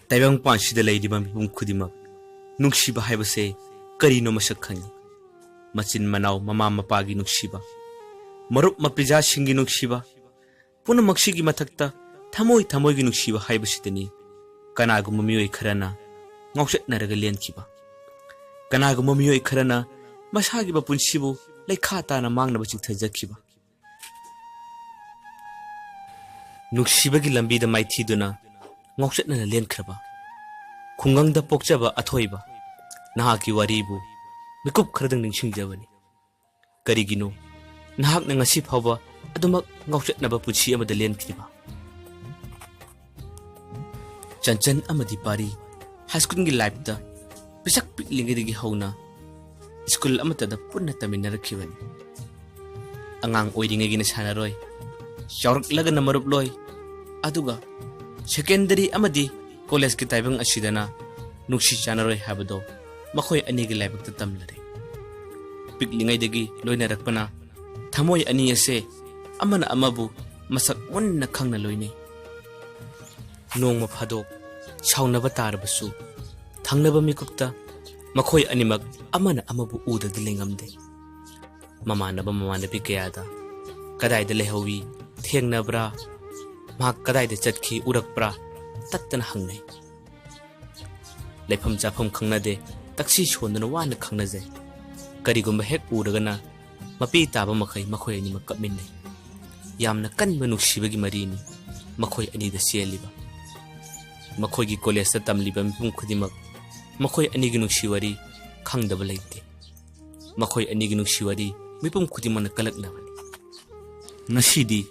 Taibang Panshi the Lady Bam Kudima, Nukshiba Hibase, Karino Masakani, Machin Manau, Mama Mapagi Nukshiba, Marup Mapiza Shingi Nukshiba, Puna Makshigi Matakta, Tamoy Tamoy Nukshiba Hibasitani, Kanago Mumio Karana, Nokshet Naragalian Kiba, Kanago Mumio Karana, Mashagiba Punshibu, like Kata and among the Zakiba. Nukshiba Gilambi the mighty Duna. Ngokshet na len kraba khungang da pokchaba athoiba nahak ki waribu mikup khradang ningsingjabani karigino nahak na ngasi phawba adumak ngokshet na ba puchi amada len kriba chanchan amadi pari high school gi life da pisak piklinggi gi hauna school amata da punna taminna rakhiwani angang oiringai gi na sanaroi chawrak laga na marup loi aduga Secondary amadi college ki taibang asidana nukshi chanaroi habado makhoi ani gi laibak ta tamlare piklingai degi loina rakpana thamoi ani ase amana amabu masak wonna khangna loine nongma phadok chaunaba tarbasu thangnaba mikupta makhoi animak amana amabu uda dilengamde mamanaba mamanabi kayada kadai de lehawi thengnabra Mak kadai de chatki urak pra tattan hangnai lepham chafam khangna de taksi chhondana wan khangna je karigum hek uragana mapi taba makhai makhoi ani makapmin nei yamna kan banu shibagi marini makhoi ani da seliba makhoi gi college ta tamliba mipum khudimak makhoi ani gi nukshiwari khangdaba leite makhoi ani gi nukshiwari mipum khudimana kalaknabani nashidi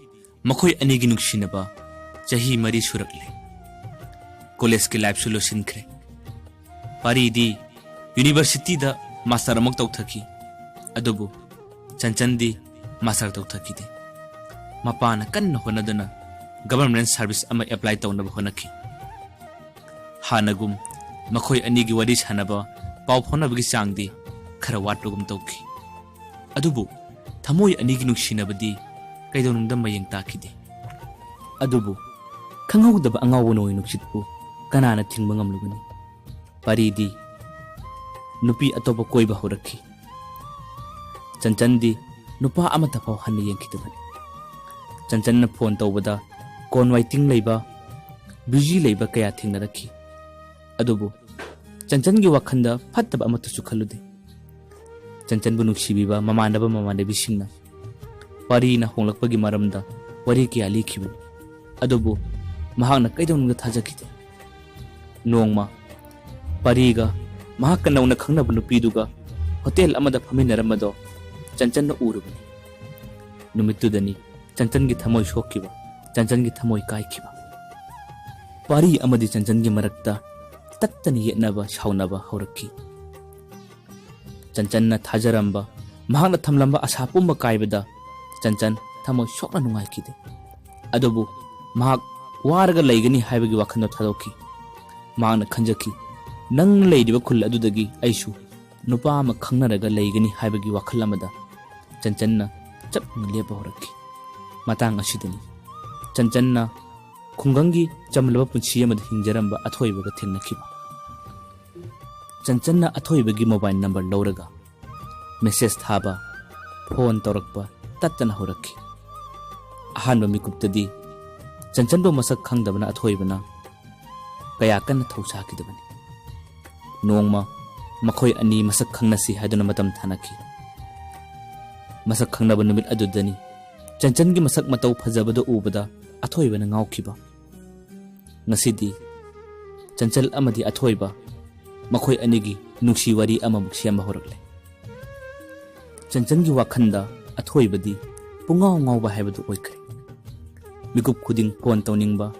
Makhoi ani gi nuksinaba chahi mari surakle college ki life solution khre pari di university da master amok tawthaki adubu chanchandi master tawthaki de mapana kan honadana government service ama apply tawnaba honaki hanagum makhoi ani gi wari sanaba paw phonaba gi changdi khara watlugum tawki adubu thamoi ani gi nuksinabadi kaidon dam mayeng takide adubu khangau daba angaw noi nuksitpu kanana thingba ngamlugani paridi nupi atoba koiba horakhi chancandi nupa amata phaw han yengkidabani chanchanna phone tawbada kon waiting leiba busy leiba kaya thingnarakhi adubu chanchangi wakhanda phattaba amata su khalude chanchanbu nuksibiba mamanaba mamandebi singna Pari na honglakpagi maramda wari ki ali khibu adobo mahakna kaidonga thajakide nongma pariga mahakka nauna khangna bunu piduga hotel amada phaminaramado chanchanna urubani numitudani chanchangi thamoi shokkiba chanchangi thamoi kaikhiba pari amadi chanchangi marakta tattani yetnaba shaunaba horakki chanchanna thajaramba mahakna thamlamba asapumba kaibada Chanchan thamo shokna nungai kide adobu mahak warga laigani haibagi wakhano thadoki maana khanjaki nang leidiba khul adudagi aishu nupa ma khangnaraga laigani haibagi wakhal amada chanchanna chapna lepa horaki matang asidani chanchanna khungangi chamlaba punchi amada hingjaramba athoibaga thengnakiba chanchanna athoibagi mobile number lawraga message thaba phone torakpa tatana horakhi ahanba mikuptadi chanchanbo masak khangdabana athoibana kaya kan thausa kidabani nongma makhoi ani masak khangnasi haduna matam thanaki masak khangnaba numit adudani chanchangi masak matau phajabada ubada athoibana ngaukhiba ngasidi chanchal amadi athoiba makhoi anigi nungsi wari amamuk siamba horakle chanchangi wakhanda athoibadi pungaw ngawba haibadu oikre mikup khuding phone tawningba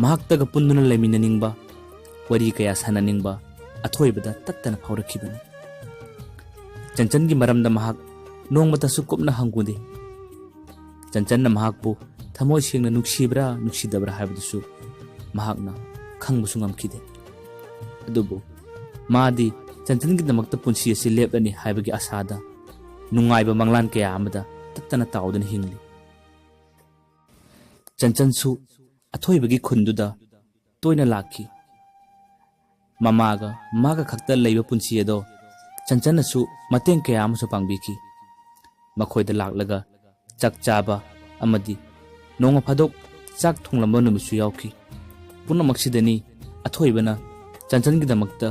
mahaktaga punnuna leminaningba wari kaya sananingba athoibada tattana phawrakhibani chanchangi maramda mahak nongmata sukupna hangude chanchanna mahakbu thamoi singna nuksibra nuksidabra haibadusu mahakna khangbusu ngamkhide adubu maadi chanchangi damakta punsi asi leplani haibagi asada nungaiba manglan kaya amada tattana tawdana hingli chanchansu athoibagi khunduda toina lakhi mamaga maga khakta leiba punsi ado chanchan asu mateng kaya amasu pangbiki makhoi da laklaga chak chaba amadi nonga phadok chak thonglamba numisu yauki puna maksidani athoibana chanchan gi damakta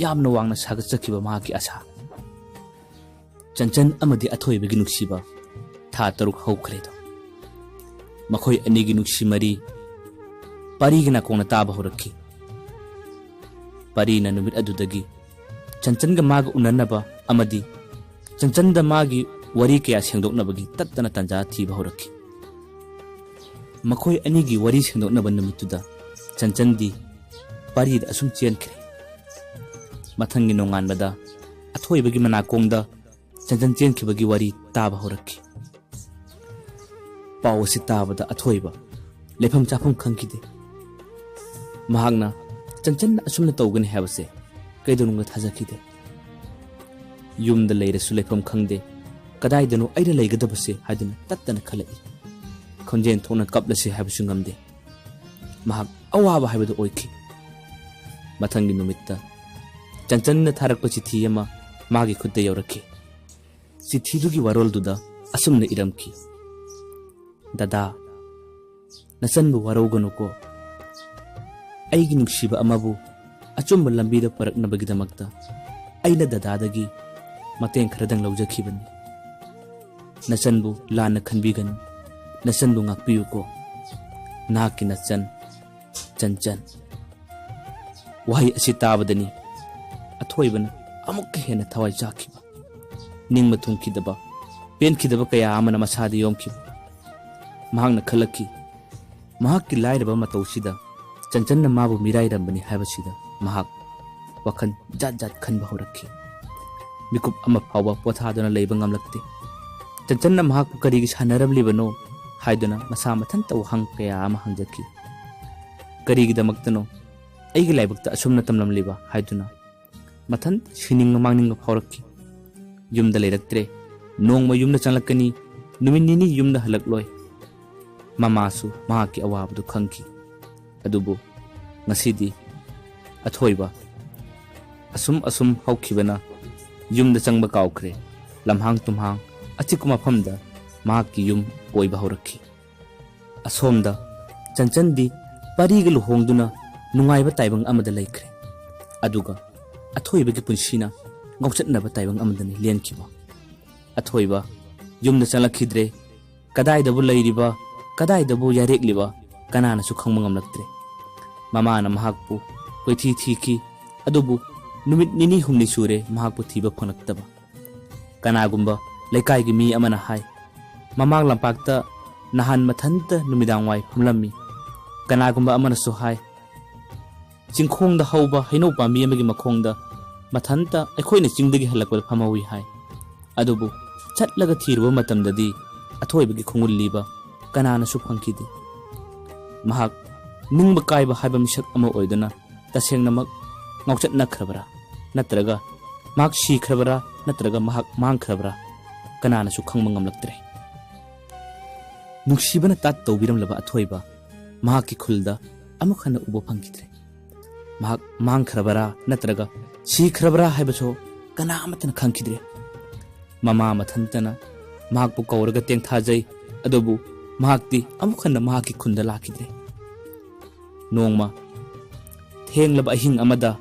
yamna wangna saga chakiba mahaki asa chanchan amadi athoibagi nuksiba tha taruk haukhre do makhoi anigi nukshi mari parigina kongna taba horakki parina numit adudagi chanchan ga maga unanaba amadi chanchan da magi wari kaya sengdoknabagi tattana tanja thiba horakki makhoi anigi wari sengdoknaba numituda chanchan di pari da asum chenkre mathangi nonganbada athoibagi manakongda chanchan chenkibagi wari taba horakki pawasi tabada athoiba lefam chafam khangkide mahagna chanchan asumna tawgani habase kaidonunga thajakide yumda leirasu lefam khangde kadaidano aida leigadabase hadina tattana khalai khonjen thona kaplase habisu ngamde mahag awaba habadu oiki mathangi numitta chanchan na tharakpa chithi ama magi khudda yaurakki chithi dugi warol duda asumna iramki dada nasanbu warauganuko aigi nuksiba amabu achumba lambida paraknabagidamakta aina dadadagi mateng khradang laujakhibani nasanbu lana khanbiganu nasanbu ngakpiyuko naki nasan chanchan wahi asi tabadani athoibana amukka hena thawai chakhiba ningma thungkidaba penkidaba kaya amana masadi yomkiba mahakna khalaki mahakki lairaba matawsida chanchanna mabu mirairambani haibasida mahak wakhan jat jat khanba horakki mikup ama phawa pothaduna leiba ngamlakte chanchanna mahakpu karigi sanarablibano haiduna masa mathan taw hang kaya ama hangjaki karigi damaktano aigi laibakta asumna tamlamliba haiduna mathan sininga mangninga phaurakki yumda leiraktre nongma yumna changlakani numinini yumna halakloi mamasu mahaki awabdu khangki adubu ngasidi athoiba asum haukhibana yumda changba kaukre lamhang tumhang achikuma phamda mahaki yum oiba horakki asomda chanchandi pariga luhongduna nungaiba taibang amada laikre aduga athoibagi punsina ngauchatnaba taibang amadani liankiba athoiba yumda chalakhidre kadaidabu leiriba kadaidabu yarekliba kanana su khangma ngamlaktre mamana mahakpu koithi thiki adubu numit nini humni sure mahakpu thiba phanaktaba kanagumba laikai gi mi amana hai mamang lampakta nahan mathanta numidang wai phumlammi kanagumba amana su hai chingkhongda hauba haino pami amagi makhongda mathanta aikhoina chingdagi halakwa phamawi hai adubu chatlaga thirwa matamdadi athoibagi khongulliba kanana su phangkidi mahak ningba kaiba haiba misak ama oidana tasengnamak ngauchat nakrabra natraga mahak sikrabra natraga mahak mangkrabra kanana su khangma ngamlaktre nuksibana tat tawbiramlaba athoiba mahakki khulda amukhana ubo phangkidre mahak mangkrabra natraga sikrabra haibaso kana amatana khangkidre mama mathantana mahakpu kawraga teng thajai adobu mahakti amukhana mahakki khunda lakidre nongma thenglaba ahing amada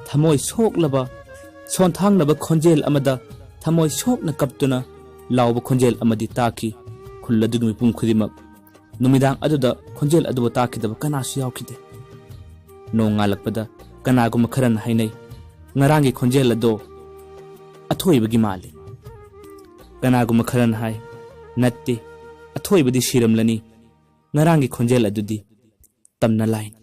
thamoi soklaba sonthanglaba khonjel amada thamoi sokna kaptuna lawba khonjel amadi taki khulladugi mipum khudimak numidang aduda khonjel aduba takidaba kanasu yaukide nongalakpada kanaguma kharan hainai ngarangi khonjel ado athoibagi mali kanaguma kharan hai natte athoibadi shiramlani ngarangi khonjel adudi tamna line